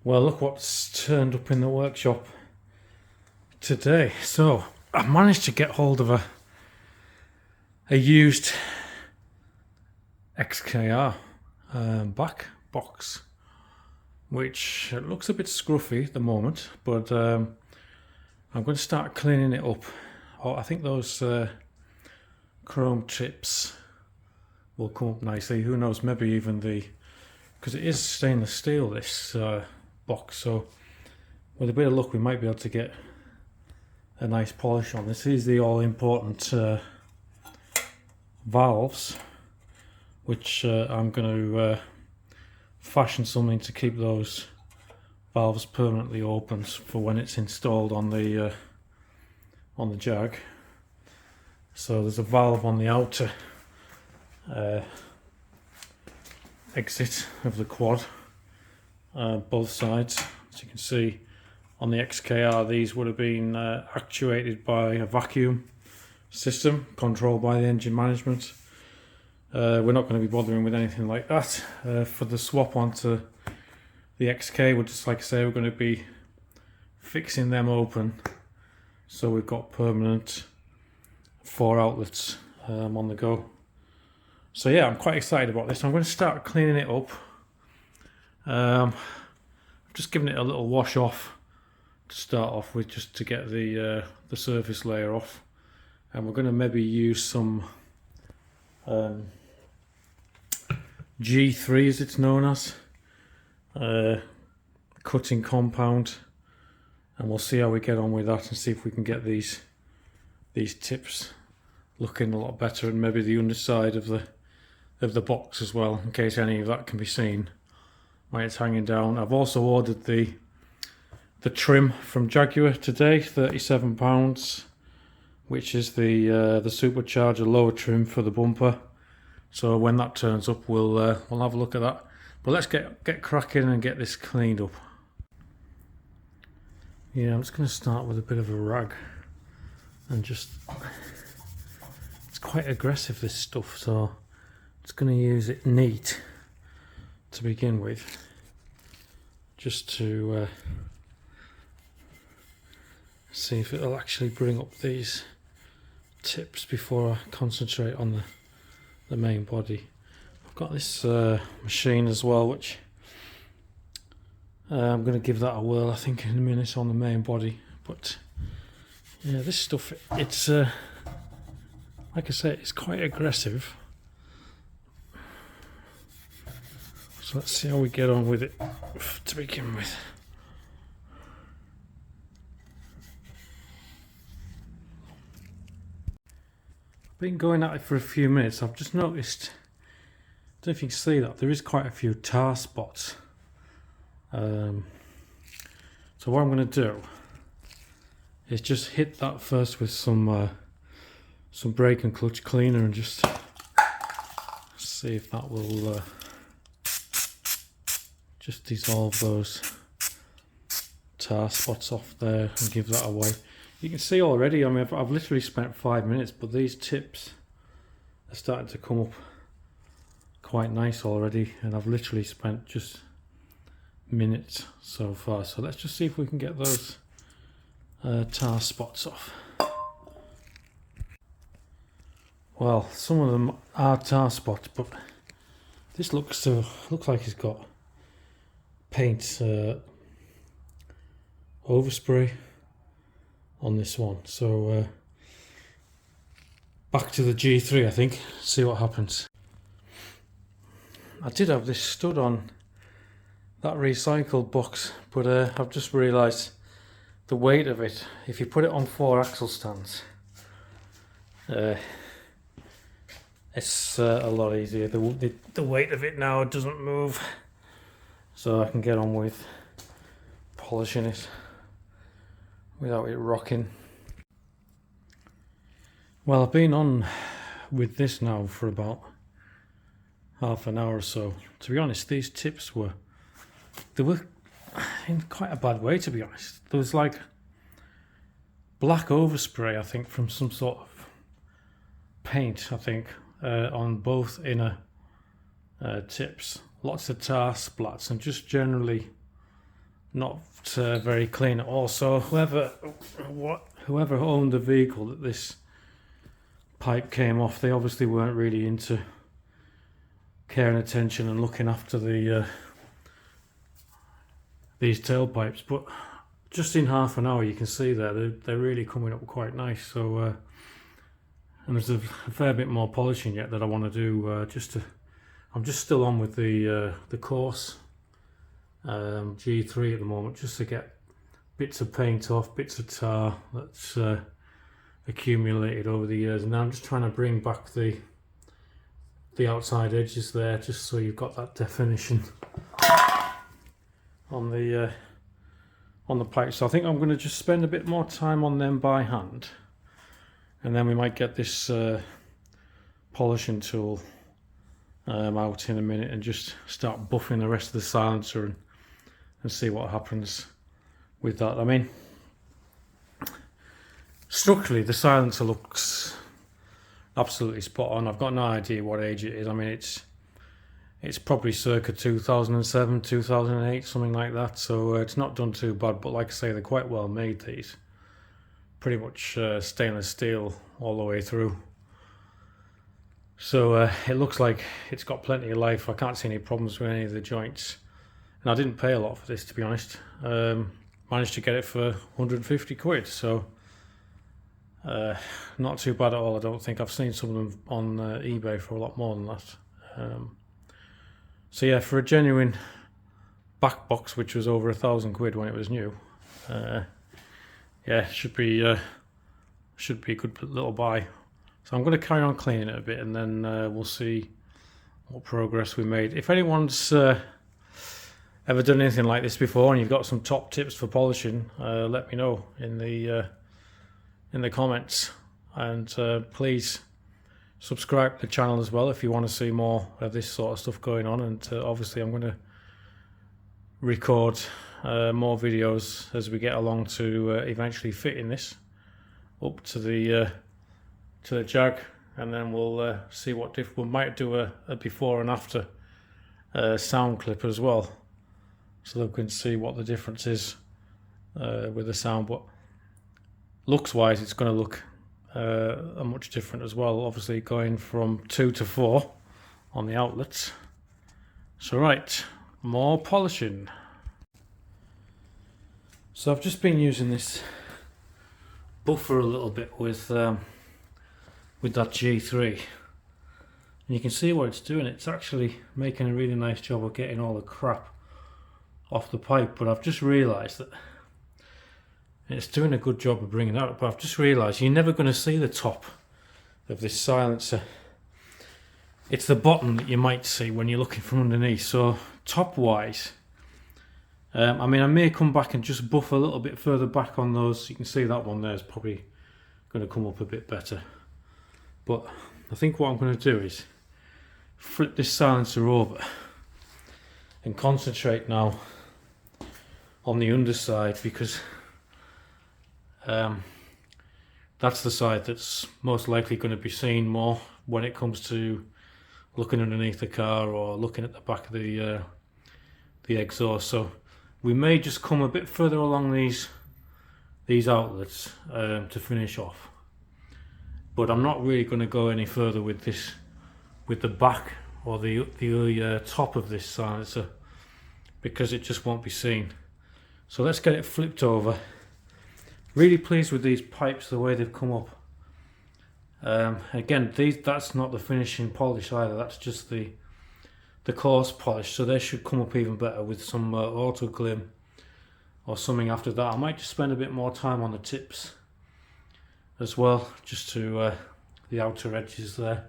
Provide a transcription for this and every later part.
Well, look what's turned up in the workshop today. So I've managed to get hold of a used XKR back box, which looks a bit scruffy at the moment, but I'm going to start cleaning it up. I think those chrome tips will come up nicely. Who knows, maybe even because it is stainless steel, this box, so with a bit of luck we might be able to get a nice polish on this. These are the all important valves, which I'm going to fashion something to keep those valves permanently open for when it's installed on the Jag. So there's a valve on the outer exit of the quad, both sides. As you can see on the XKR, these would have been actuated by a vacuum system controlled by the engine management. We're not going to be bothering with anything like that. For the swap onto the XK, we're just, like I say, we're going to be fixing them open so we've got permanent 4 outlets on the go. So yeah, I'm quite excited about this. I'm going to start cleaning it up. I've just given it a little wash off to start off with, just to get the surface layer off, and we're going to maybe use some G3, as it's known as, cutting compound, and we'll see how we get on with that and see if we can get these tips looking a lot better, and maybe the underside of the box as well, in case any of that can be seen when it's hanging down. I've also ordered the trim from Jaguar today, £37, which is the supercharged lower trim for the bumper. So when that turns up, we'll have a look at that. But let's get cracking and get this cleaned up. Yeah, I'm just going to start with a bit of a rag and just, it's quite aggressive, this stuff, so just going to use it neat to begin with, just to see if it'll actually bring up these tips before I concentrate on the main body. I've got this machine as well, which I'm going to give that a whirl, I think, in a minute on the main body. But yeah, this stuff, it's like I say, it's quite aggressive. So let's see how we get on with it to begin with. I've been going at it for a few minutes. I've just noticed, I don't know if you can see that, there is quite a few tar spots. So what I'm going to do is just hit that first with some brake and clutch cleaner and just see if that will just dissolve those tar spots off there and give that away. You can see already, I mean, I've literally spent 5 minutes, but these tips are starting to come up quite nice already, and I've literally spent just minutes so far. So let's just see if we can get those tar spots off. Well, some of them are tar spots, but this looks like it's got paint overspray on this one. So back to the G3, I think, see what happens. I did have this stud on that recycled box, but I've just realised the weight of it. If you put it on 4 axle stands, it's a lot easier. The weight of it now doesn't move, so I can get on with polishing it without it rocking. Well, I've been on with this now for about half an hour or so. To be honest, these tips were in quite a bad way, to be honest. There was like black overspray, I think, from some sort of paint, I think, on both inner tips. Lots of tar splats and just generally not very clean at all. So whoever owned the vehicle that this pipe came off, they obviously weren't really into care and attention and looking after the these tailpipes. But just in half an hour, you can see there they're really coming up quite nice. So and there's a fair bit more polishing yet that I want to do. I'm just still on with the course G3 at the moment, just to get bits of paint off, bits of tar that's accumulated over the years, and now I'm just trying to bring back the outside edges there, just so you've got that definition on the pipe. So I think I'm going to just spend a bit more time on them by hand, and then we might get this polishing tool out in a minute and just start buffing the rest of the silencer and see what happens with that. I mean, structurally the silencer looks absolutely spot on. I've got no idea what age it is. I mean, it's probably circa 2007, 2008, something like that. So it's not done too bad, but like I say, they're quite well made, these. Pretty much stainless steel all the way through. So it looks like it's got plenty of life. I can't see any problems with any of the joints. And I didn't pay a lot for this, to be honest. Managed to get it for 150 quid, so not too bad at all. I don't think. I've seen some of them on eBay for a lot more than that. So yeah, for a genuine backbox, which was over 1,000 quid when it was new, yeah, should be a good little buy. So I'm going to carry on cleaning it a bit, and then we'll see what progress we made. If anyone's ever done anything like this before and you've got some top tips for polishing, let me know in the comments, and please subscribe to the channel as well if you want to see more of this sort of stuff going on. And obviously I'm going to record more videos as we get along to eventually fitting this up to the Jag, and then we'll see what we might do a before and after sound clip as well, so that we can see what the difference is with the sound. But looks wise, it's going to look much different as well, obviously going from 2 to 4 on the outlets. So right, more polishing. So I've just been using this buffer a little bit with that G3, and you can see what it's doing. It's actually making a really nice job of getting all the crap off the pipe, but I've just realised that it's doing a good job of bringing it out. But I've just realised you're never going to see the top of this silencer. It's the bottom that you might see when you're looking from underneath. So top wise, I mean, I may come back and just buff a little bit further back on those. You can see that one there is probably going to come up a bit better. But I think what I'm going to do is flip this silencer over and concentrate now on the underside, because that's the side that's most likely going to be seen more when it comes to looking underneath the car or looking at the back of the exhaust. So we may just come a bit further along these outlets to finish off, but I'm not really going to go any further with this, with the back or the top of this silencer, because it just won't be seen. So let's get it flipped over. Really pleased with these pipes, the way they've come up. Again, that's not the finishing polish either, that's just the coarse polish, so they should come up even better with some auto glim or something after that. I might just spend a bit more time on the tips as well, just to the outer edges there,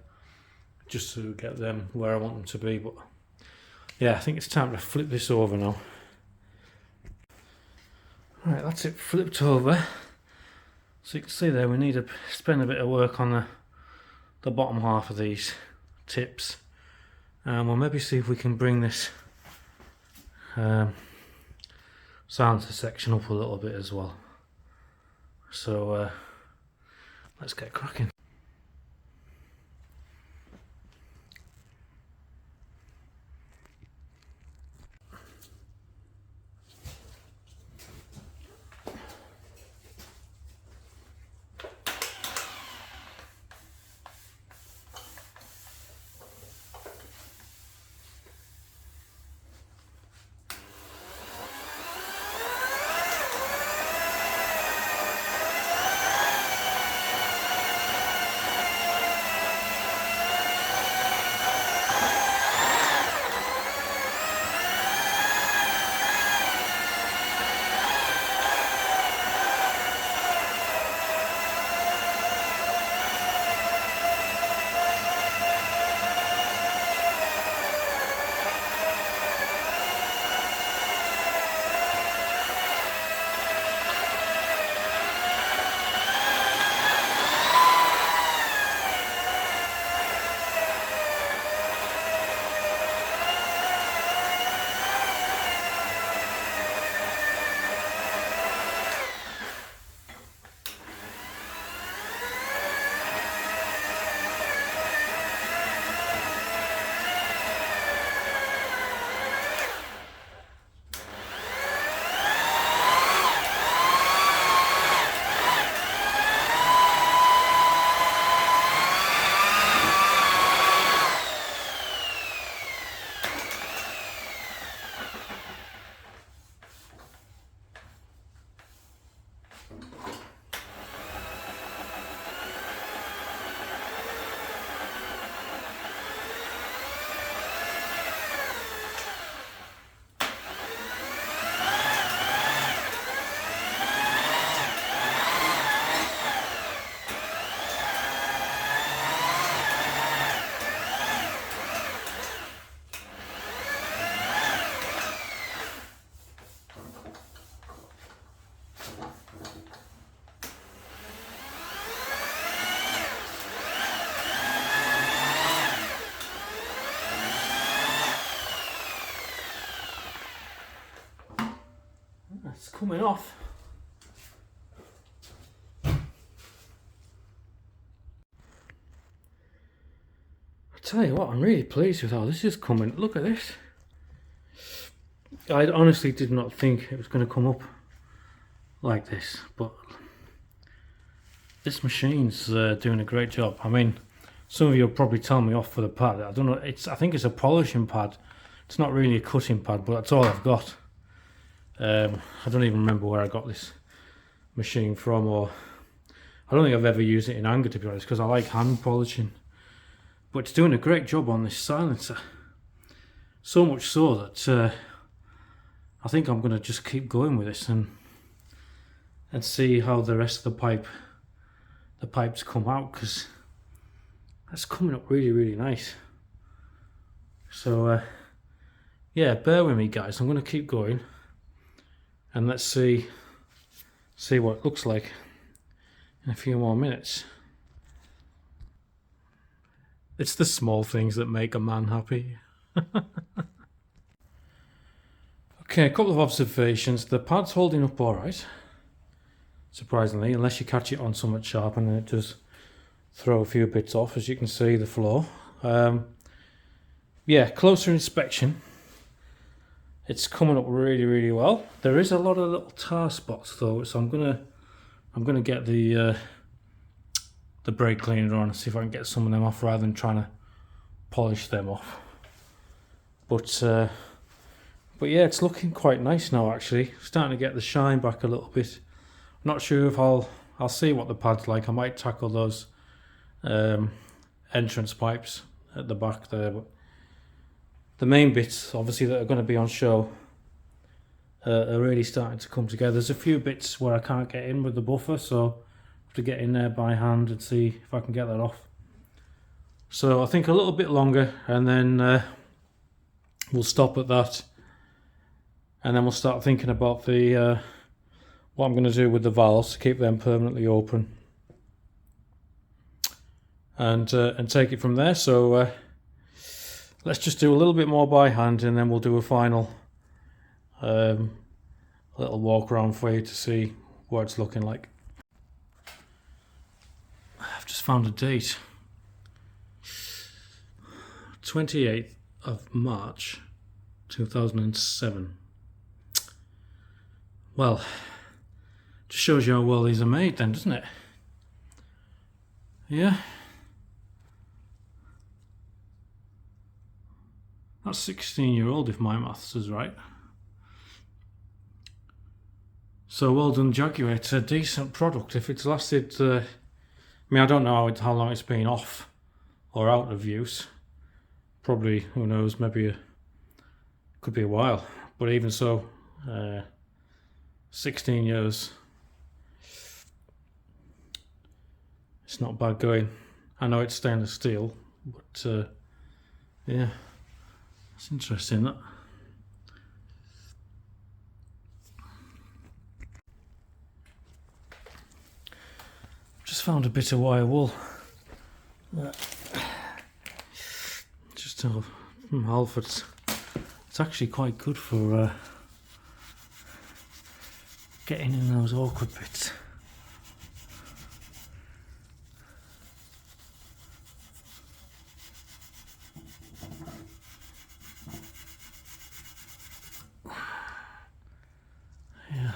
just to get them where I want them to be. But yeah, I think it's time to flip this over now. Right, that's it flipped over. So you can see there, we need to spend a bit of work on the bottom half of these tips. We'll maybe see if we can bring this silencer section up a little bit as well. So let's get cracking. it's coming off. I tell you what, I'm really pleased with how this is coming. Look at this. I honestly did not think it was going to come up like this, but this machine's doing a great job. I mean, some of you will probably tell me off for the pad. I don't know. I think it's a polishing pad. It's not really a cutting pad, but that's all I've got. I don't even remember where I got this machine from, or I don't think I've ever used it in anger, to be honest, because I like hand polishing. But it's doing a great job on this silencer. So much so that I think I'm going to just keep going with this and see how the rest of the pipes come out, because that's coming up really, really nice. So yeah, bear with me guys, I'm going to keep going and let's see what it looks like in a few more minutes. It's the small things that make a man happy. Okay, a couple of observations. The pad's holding up alright, surprisingly, unless you catch it on something sharp, and then it does throw a few bits off, as you can see, the floor. Yeah, closer inspection, it's coming up really, really well. There is a lot of little tar spots though, so I'm gonna get the brake cleaner on and see if I can get some of them off rather than trying to polish them off. But yeah, it's looking quite nice now actually. Starting to get the shine back a little bit. I'm not sure if I'll see what the pad's like. I might tackle those entrance pipes at the back there, but the main bits obviously that are going to be on show are really starting to come together. There's a few bits where I can't get in with the buffer, so I have to get in there by hand and see if I can get that off. So I think a little bit longer, and then we'll stop at that, and then we'll start thinking about the what I'm going to do with the valves to keep them permanently open, and take it from there. So let's just do a little bit more by hand, and then we'll do a final little walk around for you to see what it's looking like. I've just found a date. 28th of March 2007. Well, just shows you how well these are made then, doesn't it? Yeah. That's 16-year-old if my maths is right. So well done Jaguar, it's a decent product. If it's lasted, I mean, I don't know how long it's been off or out of use. Probably, who knows, maybe could be a while. But even so, 16 years. It's not bad going. I know it's stainless steel, but yeah, it's interesting that. Just found a bit of wire wool. Just from Halfords. It's actually quite good for getting in those awkward bits. Yeah.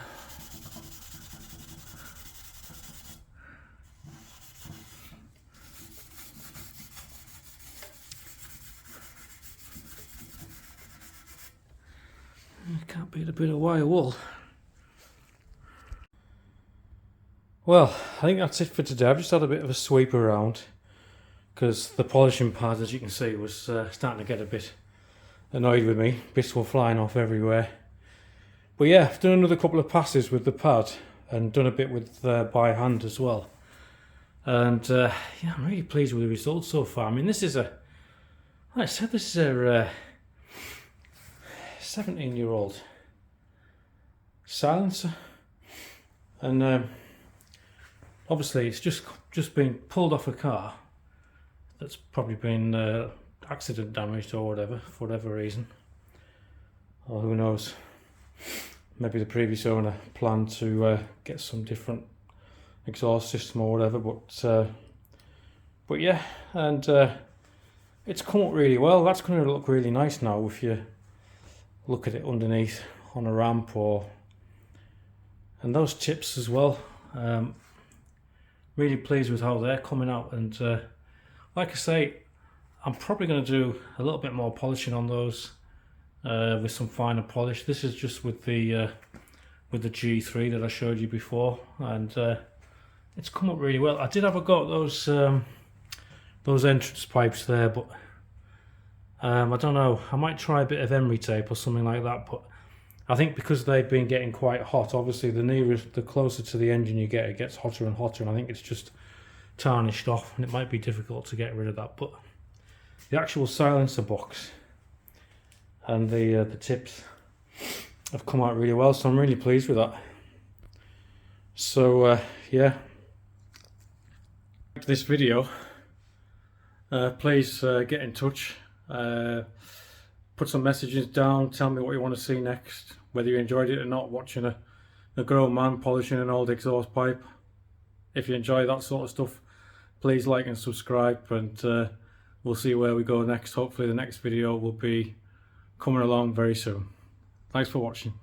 You can't beat a bit of wire wool. Well, I think that's it for today. I've just had a bit of a sweep around because the polishing pad, as you can see, was starting to get a bit annoyed with me. Bits were flying off everywhere. But yeah, I've done another couple of passes with the pad and done a bit with by hand as well. And yeah, I'm really pleased with the results so far. I mean, this is like I said, this is a 17-year-old silencer, and obviously it's just been pulled off a car that's probably been accident damaged or whatever, for whatever reason, or who knows. maybe the previous owner planned to get some different exhaust system or whatever, but yeah, and it's come up really well. That's going to look really nice now if you look at it underneath on a ramp, and those tips as well. Really pleased with how they're coming out, and like I say, I'm probably going to do a little bit more polishing on those with some finer polish. This is just with the G3 that I showed you before, and it's come up really well. I did have a go at those entrance pipes there, but I don't know, I might try a bit of emery tape or something like that, but I think because they've been getting quite hot, obviously the closer to the engine you get, it gets hotter and hotter, and I think it's just tarnished off, and it might be difficult to get rid of that. But the actual silencer box and the tips have come out really well, so I'm really pleased with that. So yeah, this video, please get in touch, put some messages down, tell me what you want to see next, whether you enjoyed it or not, watching a grown man polishing an old exhaust pipe. If you enjoy that sort of stuff, please like and subscribe, and we'll see where we go next. Hopefully the next video will be coming along very soon. Thanks for watching.